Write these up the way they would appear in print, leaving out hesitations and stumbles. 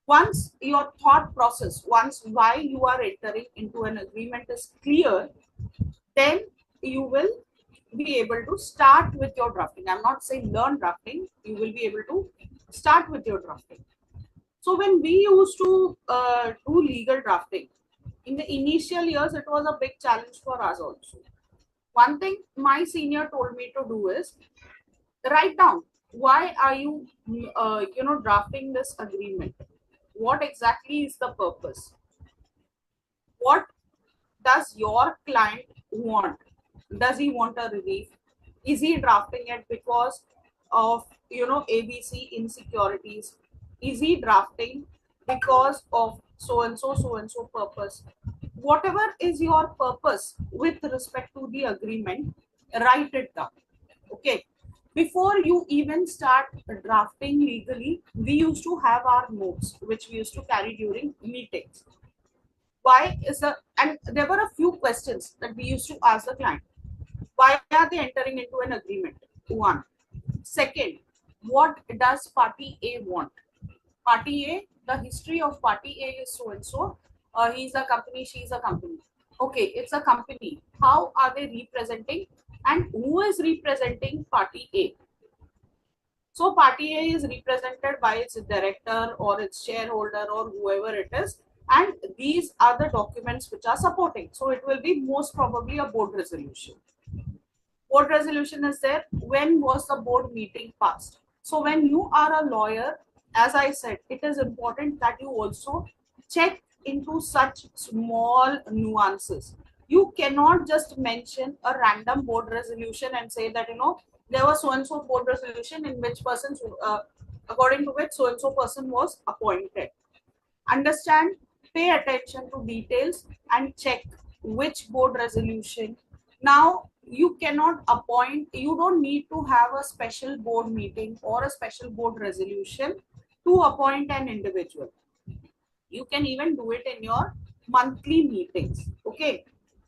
Once your thought process, once why you are entering into an agreement is clear, then you will be able to start with your drafting. I'm not saying learn drafting, you will be able to start with your drafting. So when we used to do legal drafting, in the initial years, it was a big challenge for us also. One thing my senior told me to do is write down why are you, drafting this agreement. What exactly is the purpose? What does your client want? Does he want a relief? Is he drafting it because of ABC insecurities? Is he drafting because of so and so purpose? Whatever is your purpose with respect to the agreement, write it down. Okay. Before you even start drafting legally, we used to have our notes which we used to carry during meetings. Why is the and there were a few questions that we used to ask the client. Why are they entering into an agreement? One. Second, what does party A want? Party A, the history of party A is so and so. He's a company, she's a company. Okay, it's a company. How are they representing? And who is representing party A? So party A is represented by its director or its shareholder or whoever it is. And these are the documents which are supporting. So it will be most probably a board resolution. Board resolution is there. When was the board meeting passed? So when you are a lawyer, as I said, it is important that you also check into such small nuances. You cannot just mention a random board resolution and say that there was so and so board resolution in which person, according to which so and so person was appointed. Understand, pay attention to details and check which board resolution. Now you cannot appoint, you don't need to have a special board meeting or a special board resolution to appoint an individual. You can even do it in your monthly meetings. Okay.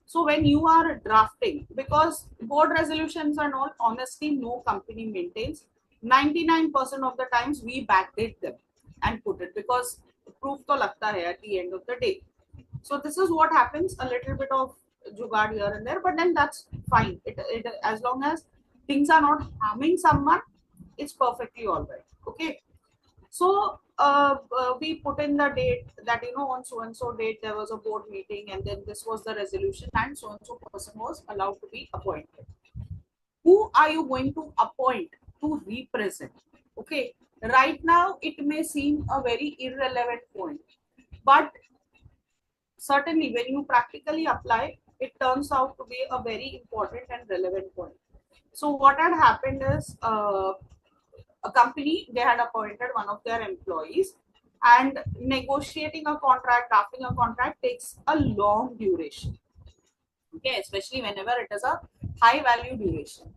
So when you are drafting, because board resolutions and all, honestly, no company maintains. 99% of the times we backdate them and put it because proof to lagta hai at the end of the day. So this is what happens, a little bit of jugaad here and there, but then that's fine. As long as things are not harming someone, it's perfectly all right. Okay. So we put in the date that on so and so date there was a board meeting, and then this was the resolution, and so person was allowed to be appointed. Who are you going to appoint to represent? Okay, right now it may seem a very irrelevant point, but certainly when you practically apply, it turns out to be a very important and relevant point. So what had happened is, a company, they had appointed one of their employees, and negotiating a contract, drafting a contract takes a long duration. Okay, especially whenever it is a high value duration.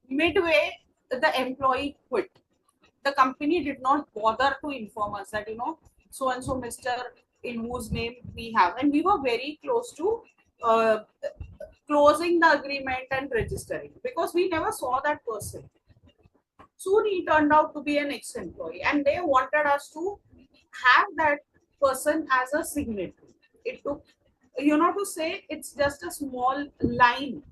Midway, the employee quit. The company did not bother to inform us that so and so Mr. in whose name we have, and we were very close to uh, closing the agreement and registering, because we never saw that person. Soon he turned out to be an ex-employee, and they wanted us to have that person as a signatory. It took, to say it's just a small line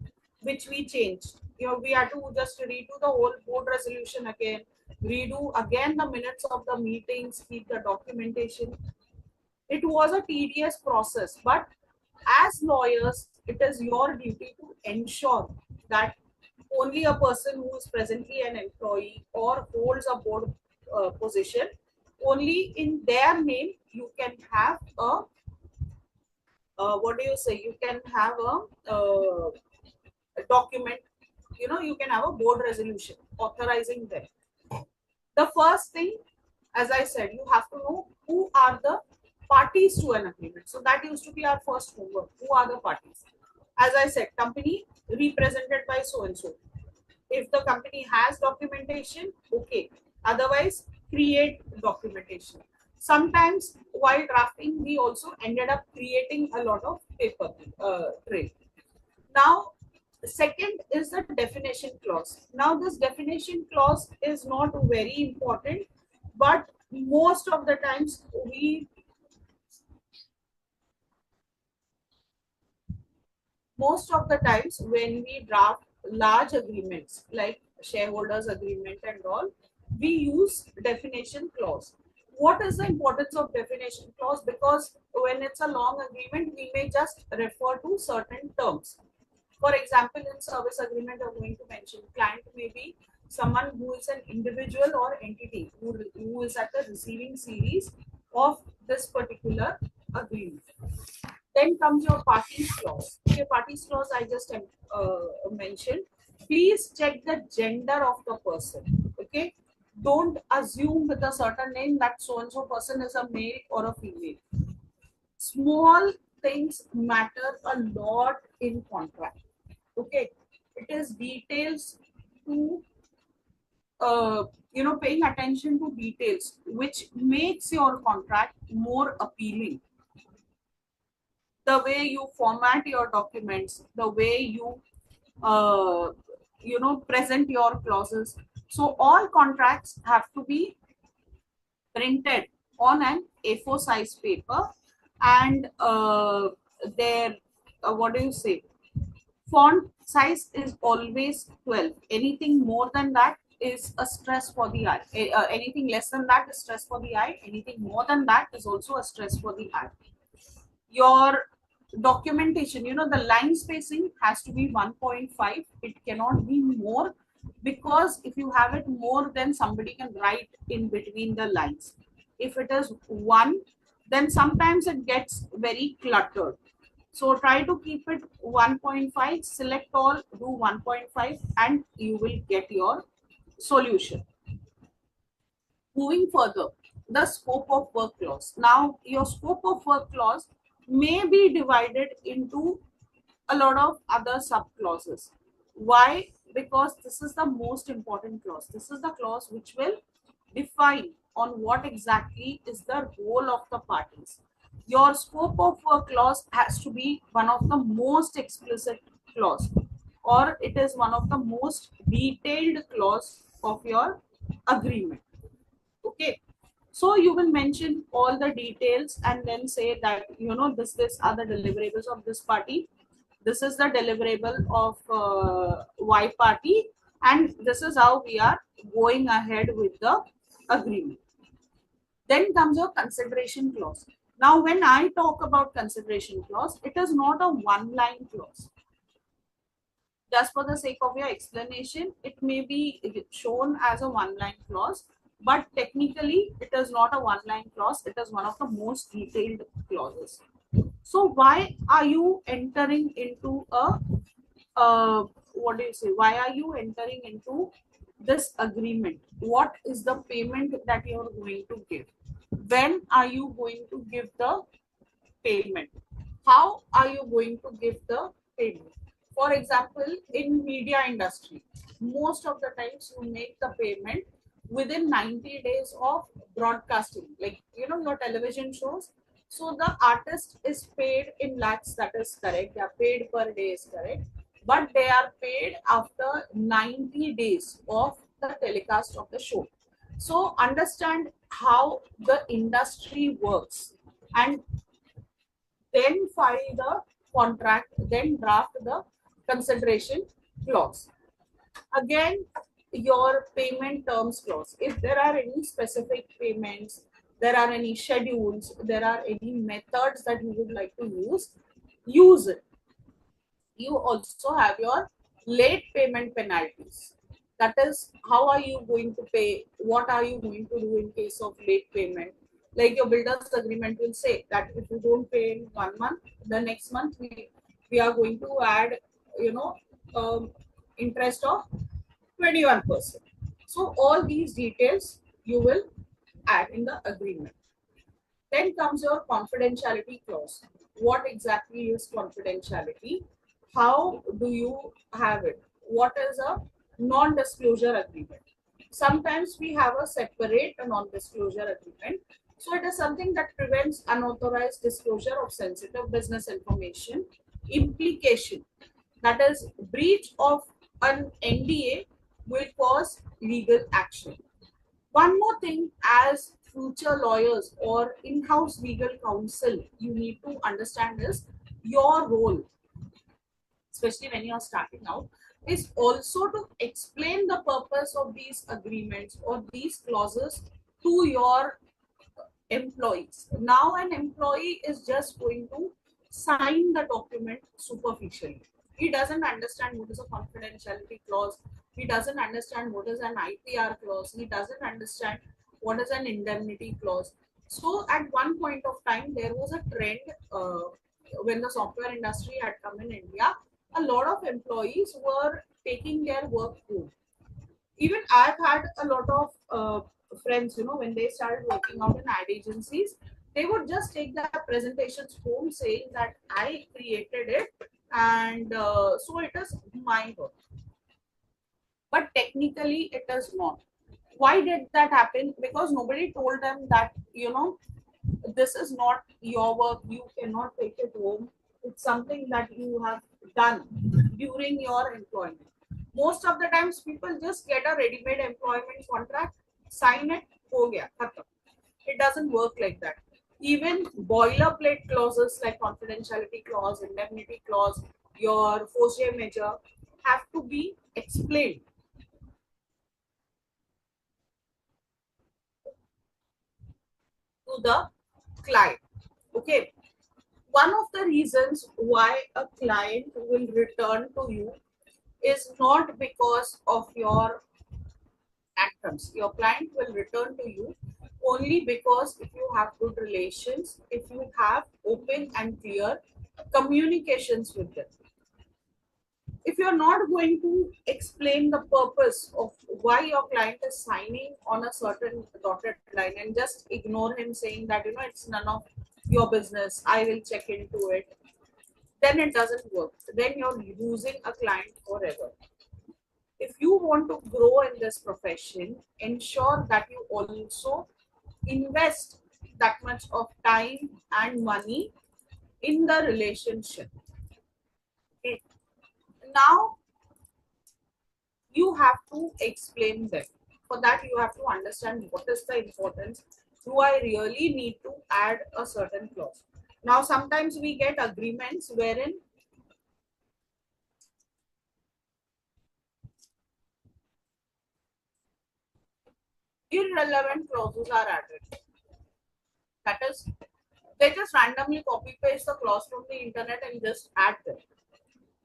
which we changed. We had to just redo the whole board resolution again, redo again the minutes of the meetings, keep the documentation. It was a tedious process, but as lawyers, it is your duty to ensure that only a person who is presently an employee or holds a board position, only in their name you can have a, what do you say, you can have a document, you can have a board resolution authorizing them. The first thing, as I said, you have to know who are the parties to an agreement. So that used to be our first homework. Who are the parties? As I said, company represented by so and so. If the company has documentation, okay. Otherwise, create documentation. Sometimes while drafting, we also ended up creating a lot of paper trail. Now, second is the definition clause. Now, this definition clause is not very important, but most of the times we most of the times when we draft large agreements like shareholders agreement and all, we use definition clause. What is the importance of definition clause? Because when it's a long agreement, we may just refer to certain terms. For example, in service agreement, I'm going to mention client may be someone who is an individual or entity who is at the receiving series of this particular agreement. Then comes your parties clause. Okay, parties clause I just mentioned. Please check the gender of the person. Okay, don't assume with a certain name that so and so person is a male or a female. Small things matter a lot in contract. Okay, it is details to paying attention to details which makes your contract more appealing. The way you format your documents, the way you uh, present your clauses. So all contracts have to be printed on an A4 size paper, and their what do you say? Font size is always 12. Anything more than that is a stress for the eye. Anything less than that is stress for the eye. Anything more than that is also a stress for the eye. Your documentation, the line spacing has to be 1.5. It cannot be more, because if you have it more, then somebody can write in between the lines. If it is 1, then sometimes it gets very cluttered. So try to keep it 1.5, select all, do 1.5, and you will get your solution. Moving further, the scope of work clause. Now, your scope of work clause may be divided into a lot of other sub clauses. Why? Because this is the most important clause. This is the clause which will define on what exactly is the role of the parties. Your scope of work clause has to be one of the most explicit clause, or it is one of the most detailed clause of your agreement. Okay, so you will mention all the details and then say that this are the deliverables of this party, this is the deliverable of Y party, and this is how we are going ahead with the agreement. Then comes your consideration clause. Now when I talk about consideration clause, it is not a one line clause. Just for the sake of your explanation, it may be shown as a one-line clause, but technically it is not a one-line clause. It is one of the most detailed clauses. So why are you entering into what do you say? Why are you entering into this agreement? What is the payment that you are going to give? When are you going to give the payment? How are you going to give the payment? For example, in media industry, most of the times you make the payment within 90 days of broadcasting, like your television shows. So the artist is paid in lakhs, that is correct. They are paid per day, is correct, but they are paid after 90 days of the telecast of the show. So understand how the industry works, and then file the contract, then draft the consideration clause. Again, your payment terms clause. If there are any specific payments, there are any schedules, there are any methods that you would like to use it. You also have your late payment penalties. That is, how are you going to pay? What are you going to do in case of late payment? Like your builder's agreement will say that if you don't pay in 1 month, the next month we are going to add, interest of 21%. So all these details you will add in the agreement. Then comes your confidentiality clause. What exactly is confidentiality? How do you have it? What is a non-disclosure agreement? Sometimes we have a separate non-disclosure agreement. So it is something that prevents unauthorized disclosure of sensitive business information. Implication, that is breach of an NDA, will cause legal action. One more thing, as future lawyers or in-house legal counsel, you need to understand is your role, especially when you're starting out, is also to explain the purpose of these agreements or these clauses to your employees. Now, an employee is just going to sign the document superficially. He doesn't understand what is a confidentiality clause. He doesn't understand what is an IPR clause. He doesn't understand what is an indemnity clause. So, at one point of time, there was a trend when the software industry had come in India. A lot of employees were taking their work home. Even I've had a lot of friends, when they started working out in ad agencies, they would just take their presentations home saying that I created it and so it is my work. But technically, it is not. Why did that happen? Because nobody told them that, this is not your work, you cannot take it home. It's something that you have done during your employment. Most of the times people just get a ready-made employment contract, sign it, ho gaya, khatam. It doesn't work like that. Even boilerplate clauses like confidentiality clause, indemnity clause, your force majeure have to be explained to the client. Okay, one of the reasons why a client will return to you is not because of your actions. Your client will return to you only because if you have good relations, if you have open and clear communications with them. If you're not going to explain the purpose of why your client is signing on a certain dotted line and just ignore him saying that, it's none of your business, I will check into it, then it doesn't work. Then you're losing a client forever. If you want to grow in this profession, ensure that you also invest that much of time and money in the relationship. Okay. Now you have to explain them. For that, you have to understand what is the importance. Do I really need to add a certain clause? Now, sometimes we get agreements wherein irrelevant clauses are added. That is, they just randomly copy paste the clause from the internet and just add them.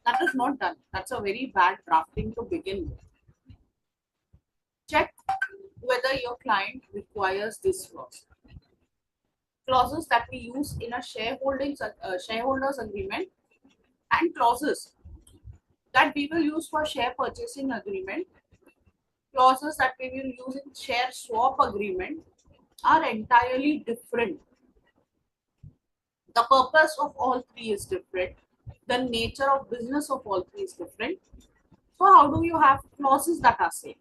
That is not done. That's a very bad drafting to begin with. Check whether your client requires this clause. Clauses that we use in a shareholders agreement and clauses that we will use for share purchasing agreement, clauses that we will use in share swap agreement are entirely different. The purpose of all three is different. The nature of business of all three is different. So how do you have clauses that are same?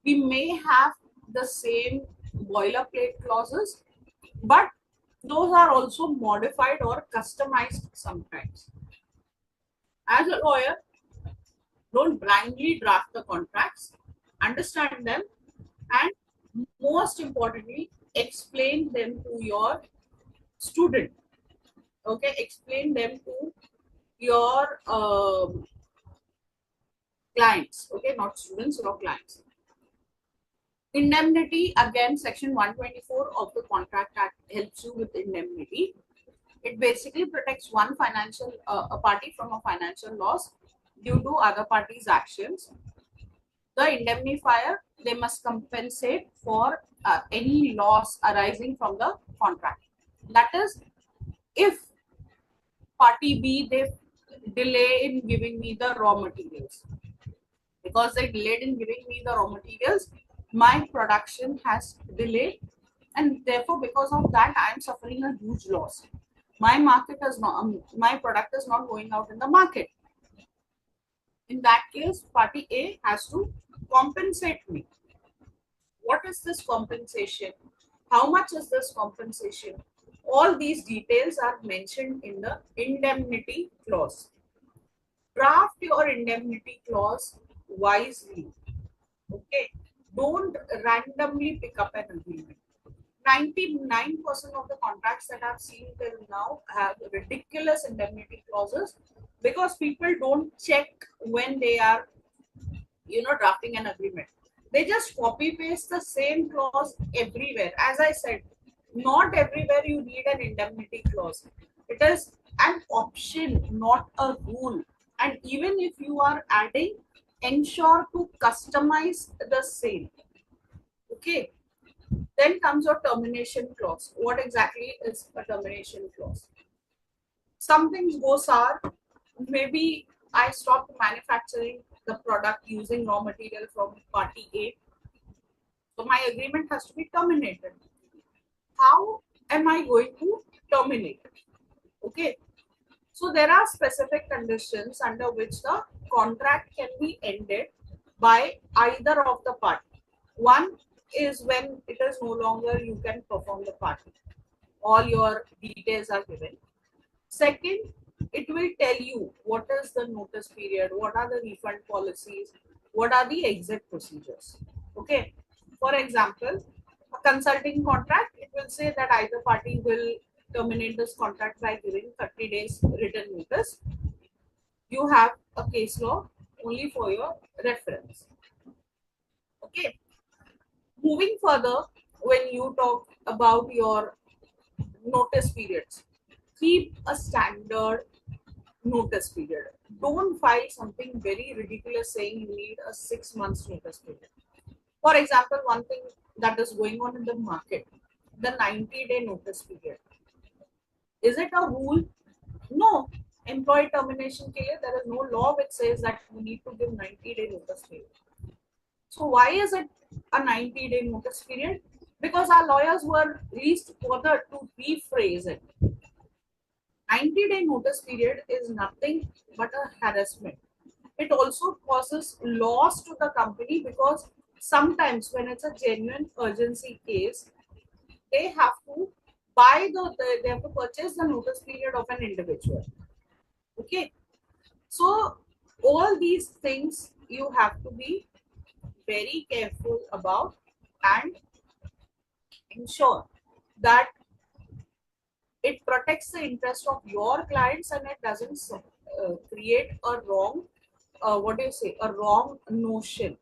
We may have the same boilerplate clauses, but those are also modified or customized sometimes. As a lawyer, don't blindly draft the contracts, understand them, and most importantly, explain them to your student. Okay, explain them to your clients. Okay, not students or clients. Indemnity, again, section 124 of the Contract Act helps you with indemnity. It basically protects one financial a party from a financial loss due to other parties' actions. The indemnifier, they must compensate for any loss arising from the contract. That is, if party B, they delay in giving me the raw materials, because they delayed in giving me the raw materials, my production has delayed, and therefore because of that I am suffering a huge loss. My market is not my product is not going out in the market. In that case, party A has to compensate me. What is this compensation? How much is this compensation? All these details are mentioned in the indemnity clause. Draft your indemnity clause wisely. Okay, don't randomly pick up an agreement. 99% of the contracts that I've seen till now have ridiculous indemnity clauses because people don't check when they are, drafting an agreement. They just copy paste the same clause everywhere. As I said, not everywhere you need an indemnity clause. It is an option, not a rule. And even if you are adding, ensure to customize the same. Okay. Then comes your termination clause. What exactly is a termination clause? Some things go sour. Maybe I stopped manufacturing the product using raw material from party A. So my agreement has to be terminated. How am I going to terminate? Okay. So there are specific conditions under which the contract can be ended by either of the party. One is when it is no longer you can perform the party. All your details are given. Second, it will tell you what is the notice period, what are the refund policies, what are the exit procedures. Okay. For example, a consulting contract, it will say that either party will terminate this contract by giving 30 days written notice. You have a case law only for your reference. Okay. Moving further, when you talk about your notice periods, keep a standard notice period. Don't file something very ridiculous saying you need a 6 months notice period. For example, one thing that is going on in the market, the 90-day notice period. Is it a rule? No. Employee termination case, there is no law which says that you need to give 90-day notice period. So why is it a 90-day notice period? Because our lawyers were least bothered to rephrase it. 90-day notice period is nothing but a harassment. It also causes loss to the company because sometimes when it's a genuine urgency case, they have to they have to purchase the notice period of an individual. Okay. So all these things you have to be very careful about and ensure that it protects the interest of your clients and it doesn't create a wrong, what do you say, a wrong notion.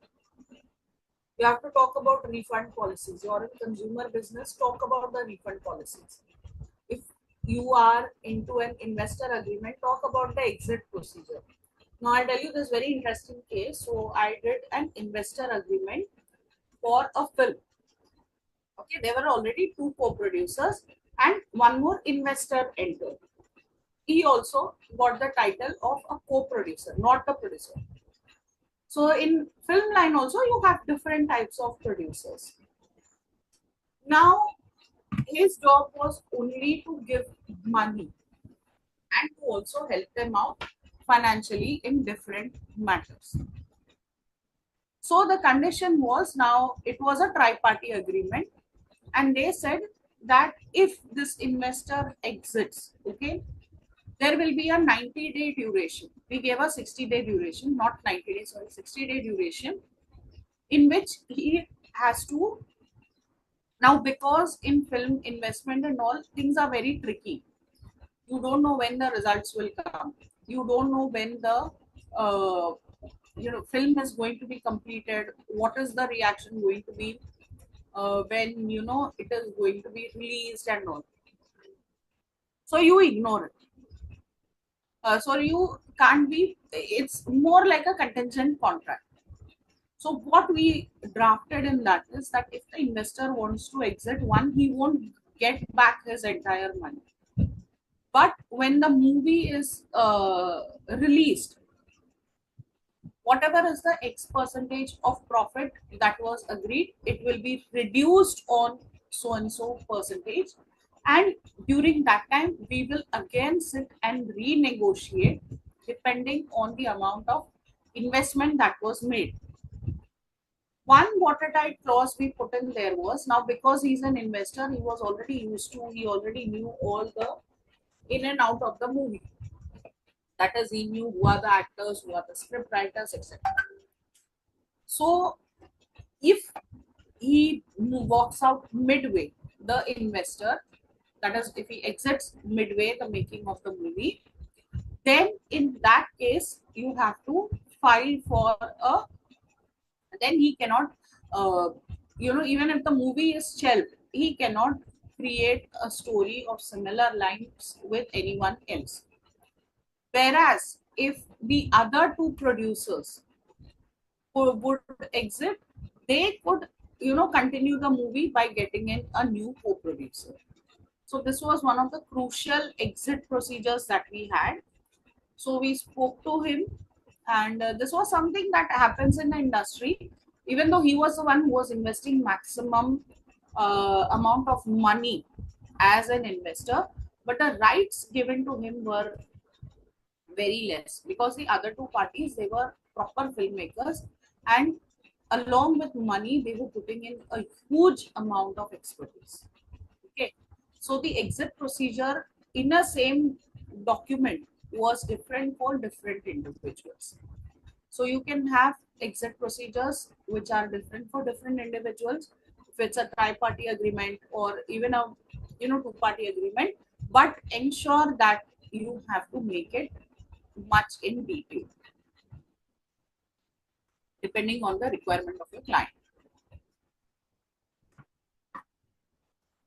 You have to talk about refund policies. You're in consumer business, talk about the refund policies. If you are into an investor agreement, talk about the exit procedure. Now I'll tell you this very interesting case. So I did an investor agreement for a film. Okay, there were already two co-producers and one more investor entered. He also got the title of a co-producer, not the producer. So in film line also you have different types of producers. Now his job was only to give money and to also help them out financially in different matters. So the condition was, now it was a tri-party agreement and they said that if this investor exits, okay, there will be a 90-day duration. We gave a 60-day duration, not 90 days, sorry, 60-day duration in which he has to. Now, because in film investment and all, things are very tricky. You don't know when the results will come. You don't know when the film is going to be completed. What is the reaction going to be when it is going to be released and all. So you ignore it. So you can't be. It's more like a contingent contract. So what we drafted in that is that if the investor wants to exit, one, he won't get back his entire money. But when the movie is released, whatever is the X percentage of profit that was agreed, it will be reduced on so and so percentage. And during that time, we will again sit and renegotiate depending on the amount of investment that was made. One watertight clause we put in there was, now because he's an investor, he was already used to, he already knew all the in and out of the movie. That is, he knew who are the actors, who are the script writers, etc. So if he walks out midway, the investor, that is if he exits midway the making of the movie, then in that case you have to file for a, then he cannot, uh, even if the movie is shelved, he cannot create a story of similar lines with anyone else. Whereas if the other two producers would exit, they could, continue the movie by getting in a new co-producer. So this was one of the crucial exit procedures that we had. So we spoke to him, and this was something that happens in the industry. Even though he was the one who was investing maximum amount of money as an investor, but the rights given to him were very less, because the other two parties, they were proper filmmakers, and along with money they were putting in a huge amount of expertise. Okay, so the exit procedure in a same document was different for different individuals. So you can have exit procedures which are different for different individuals, if it's a tri-party agreement or even a, two-party agreement, but ensure that you have to make it much in detail depending on the requirement of your client.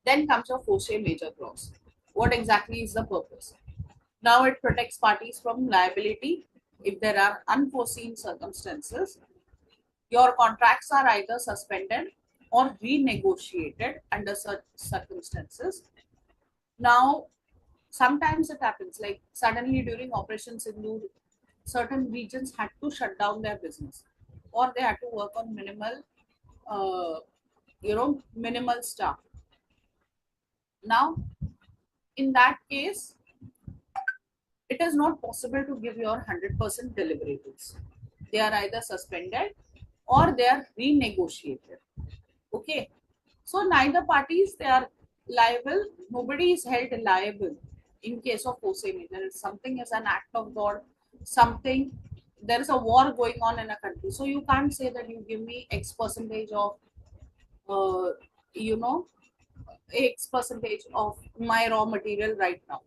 Then comes your force majeure clause. What exactly is the purpose? Now it protects parties from liability if there are unforeseen circumstances. Your contracts are either suspended or renegotiated under such circumstances. Now, sometimes it happens like suddenly during Operation Sindhu, certain regions had to shut down their business, or they had to work on uh, minimal staff. Now, in that case, it is not possible to give your 100% deliverables. They are either suspended or they are renegotiated. Okay, so neither parties, they are liable. Nobody is held liable in case of force majeure. Something is an act of God. Something, there is a war going on in a country, so you can't say that you give me X percentage of, uh, you know, X percentage of my raw material right now.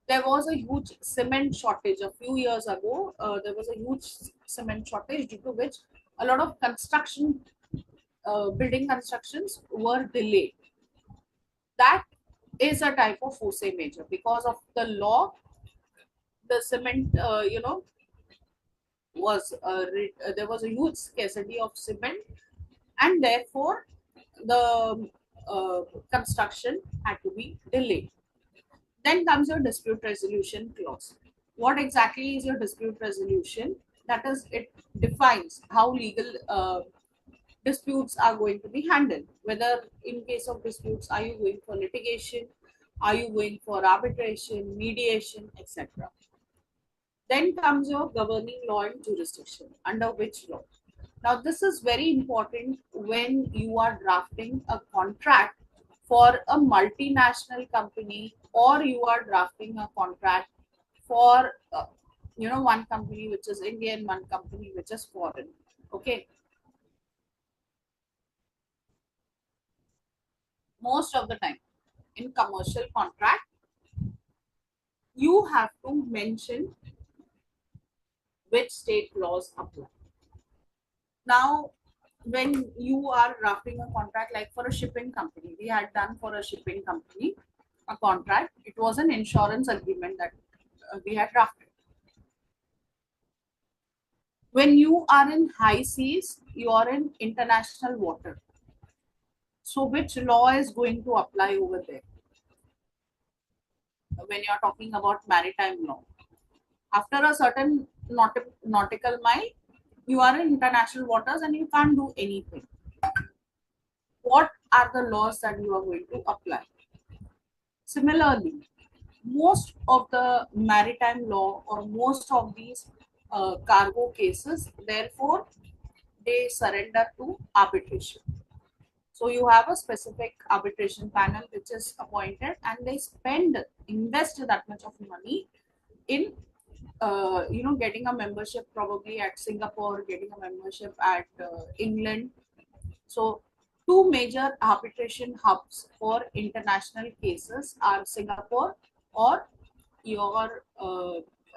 There was a huge cement shortage a few years ago. There was a huge cement shortage due to which a lot of building constructions were delayed. That is a type of force majeure. Because of the law, the cement, there was a huge scarcity of cement, and therefore the uh, construction had to be delayed. Then comes your dispute resolution clause. What exactly is your dispute resolution? That is, it defines how legal disputes are going to be handled. Whether in case of disputes, are you going for litigation, are you going for arbitration, mediation, etc. Then comes your governing law and jurisdiction. Under which law? Now, this is very important when you are drafting a contract for a multinational company, or you are drafting a contract for one company which is Indian, one company which is foreign. Okay, most of the time in commercial contract you have to mention which state laws apply. Now, when you are drafting a contract, like for a shipping company, we had done for a shipping company a contract. It was an insurance agreement that we had drafted. When you are in high seas, you are in international water. So, which law is going to apply over there when you are talking about maritime law? After a certain nautical mile, you are in international waters and you can't do anything. What are the laws that you are going to apply? Similarly, most of the maritime law or most of these cargo cases, therefore, they surrender to arbitration. So you have a specific arbitration panel which is appointed, and they invest that much of money in getting a membership probably at Singapore, getting a membership at England. So Two major arbitration hubs for international cases are Singapore or your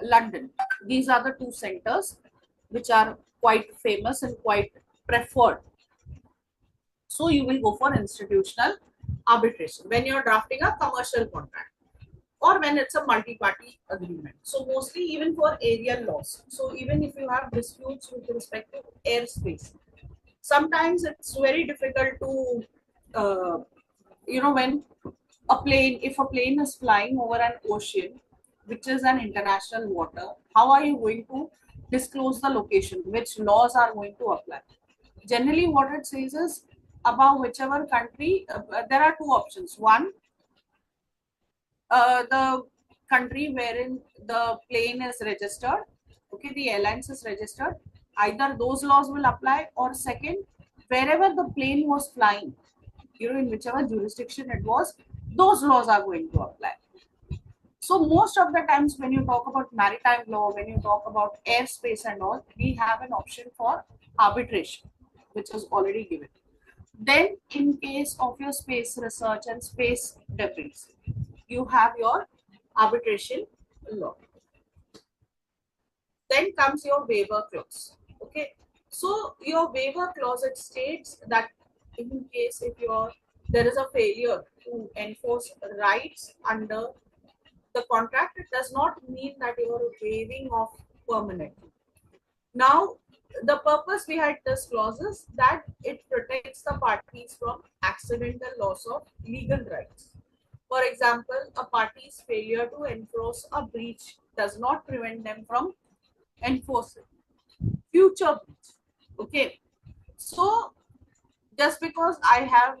London. These are the two centers which are quite famous and quite preferred. So you will go for institutional arbitration when you're drafting a commercial contract or when it's a multi-party agreement. So mostly even for aerial laws. So even if you have disputes with respect to airspace, sometimes it's very difficult to, when if a plane is flying over an ocean, which is an international water, how are you going to disclose the location? Which laws are going to apply? Generally, what it says is about whichever country, there are two options. One, the country wherein the plane is registered, okay, the airlines is registered, either those laws will apply, or second, wherever the plane was flying, in whichever jurisdiction it was, those laws are going to apply. So most of the times when you talk about maritime law, when you talk about airspace and all, we have an option for arbitration, which is already given. Then in case of your space research and space debris, you have your arbitration law. Then comes your waiver clause. Okay, so your waiver clause, it states that in case if there is a failure to enforce rights under the contract, it does not mean that you are waiving off permanently. Now, the purpose behind this clause is that it protects the parties from accidental loss of legal rights. For example, a party's failure to enforce a breach does not prevent them from enforcing future breach. Okay, so just because I have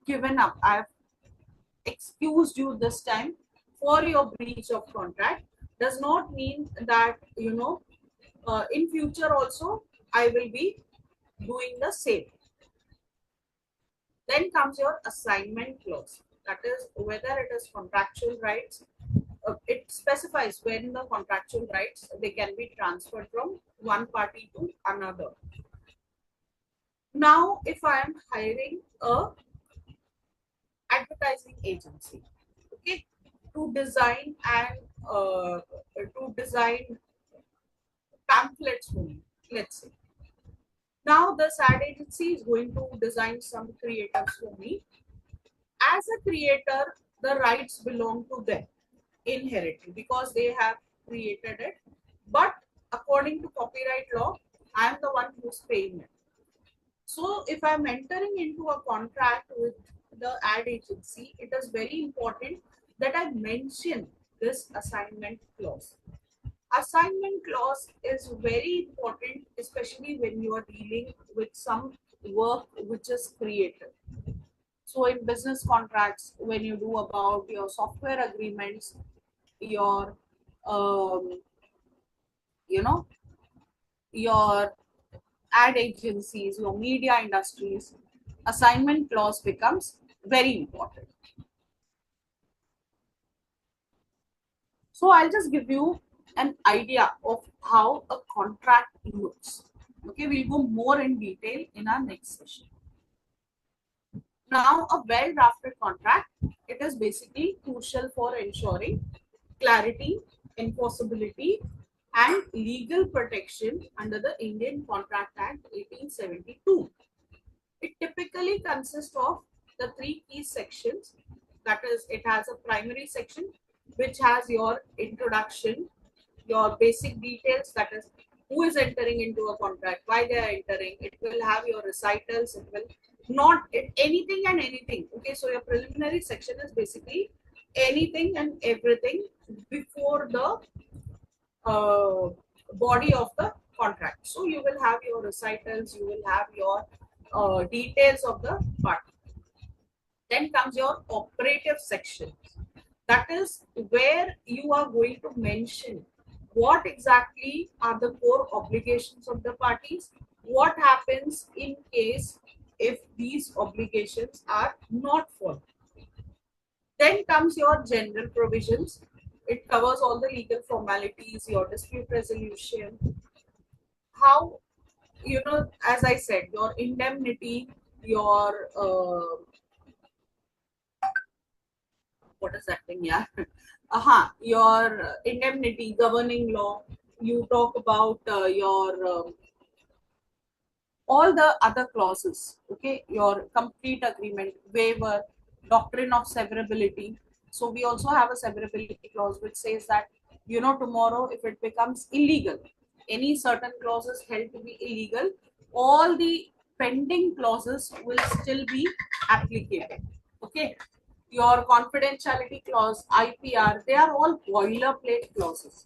given up, I have excused you this time for your breach of contract, does not mean that in future also I will be doing the same. Then comes your assignment clause, that is whether it is contractual rights. It specifies when the contractual rights, they can be transferred from one party to another. Now if I am hiring a advertising agency, okay, to design and to design pamphlets for me, let's say. Now this ad agency is going to design some creatives for me. As a creator, the rights belong to them inherently because they have created it. But according to copyright law, I am the one who's paying it. So if I'm entering into a contract with the ad agency, it is very important that I mention this assignment clause. Assignment clause is very important, especially when you are dealing with some work which is creative. So in business contracts, when you do about your software agreements, your um, you know your ad agencies, your media industries, assignment clause becomes very important. So I'll just give you an idea of how a contract looks. Okay, we'll go more in detail in our next session. Now, a well-drafted contract, it is basically crucial for ensuring clarity, enforceability, and legal protection under the Indian Contract Act 1872. It typically consists of the three key sections. That is, it has a primary section which has your introduction, your basic details, that is who is entering into a contract, why they are entering. It will have your recitals, it will not anything and anything. Okay, so your preliminary section is basically anything and everything before the body of the contract. So you will have your recitals, you will have your details of the part. Then comes your operative section. That is where you are going to mention what exactly are the core obligations of the parties, what happens in case if these obligations are not followed. Then comes your general provisions. It covers all the legal formalities, your dispute resolution, how, as I said, your indemnity, your what is that thing? Yeah, your indemnity, governing law. You talk about your all the other clauses, okay, your complete agreement, waiver, doctrine of severability. So we also have a severability clause which says that, tomorrow if it becomes illegal, any certain clauses held to be illegal, all the pending clauses will still be applicable. Okay, your confidentiality clause, IPR, they are all boilerplate clauses.